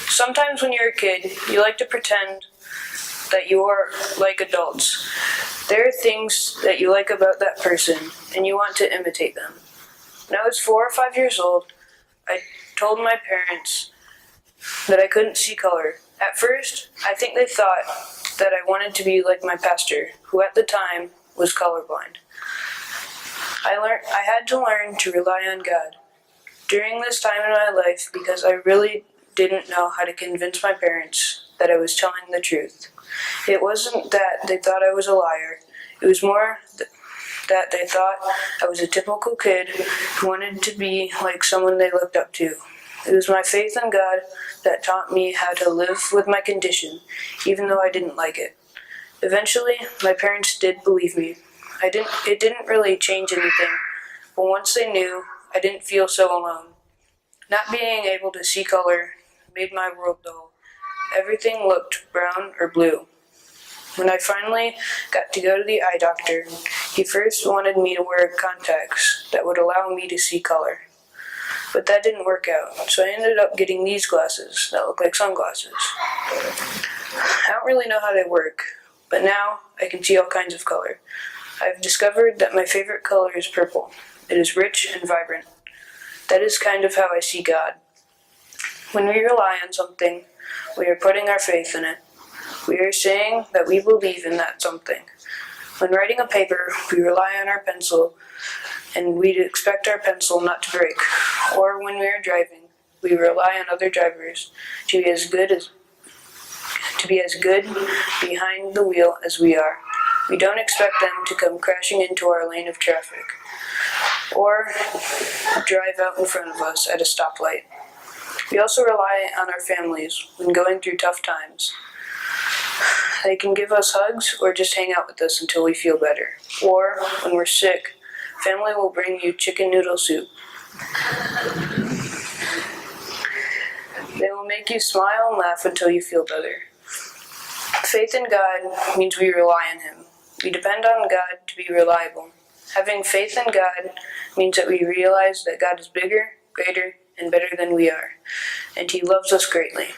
Sometimes when you're a kid, you like to pretend that you are like adults. There are things that you like about that person, and you want to imitate them. When I was 4 or 5 years old, I told my parents that I couldn't see color. At first, I think they thought that I wanted to be like my pastor, who at the time was colorblind. I had to learn to rely on God during this time in my life because I really didn't know how to convince my parents that I was telling the truth. It wasn't that they thought I was a liar. It was more that they thought I was a typical kid who wanted to be like someone they looked up to. It was my faith in God that taught me how to live with my condition, even though I didn't like it. Eventually, my parents did believe me. It didn't really change anything, but once they knew, I didn't feel so alone. Not being able to see color made my world dull. Everything looked brown or blue. When I finally got to go to the eye doctor, he first wanted me to wear contacts that would allow me to see color. But that didn't work out, so I ended up getting these glasses that look like sunglasses. I don't really know how they work, but now I can see all kinds of color. I've discovered that my favorite color is purple. It is rich and vibrant. That is kind of how I see God. When we rely on something, we are putting our faith in it. We are saying that we believe in that something. When writing a paper, we rely on our pencil, and we expect our pencil not to break. Or when we are driving, we rely on other drivers to be as good behind the wheel as we are. We don't expect them to come crashing into our lane of traffic or drive out in front of us at a stoplight. We also rely on our families when going through tough times. They can give us hugs or just hang out with us until we feel better. Or when we're sick, family will bring you chicken noodle soup. They will make you smile and laugh until you feel better. Faith in God means we rely on Him. We depend on God to be reliable. Having faith in God means that we realize that God is bigger, greater, and better than we are, and He loves us greatly.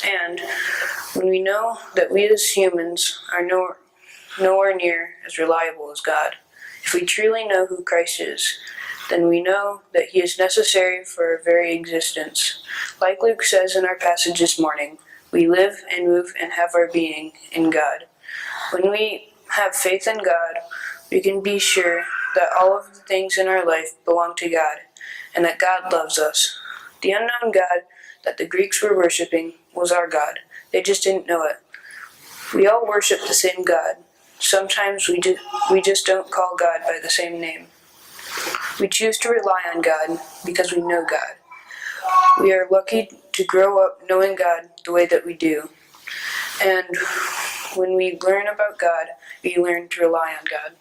And when we know that we as humans are nowhere near as reliable as God, if we truly know who Christ is, then we know that He is necessary for our very existence. Like Luke says in our passage this morning, we live and move and have our being in God. When we have faith in God, we can be sure that all of the things in our life belong to God, and that God loves us. The unknown God that the Greeks were worshiping was our God. They just didn't know it. We all worship the same God. Sometimes we just don't call God by the same name. We choose to rely on God because we know God. We are lucky to grow up knowing God the way that we do. And when we learn about God, we learn to rely on God.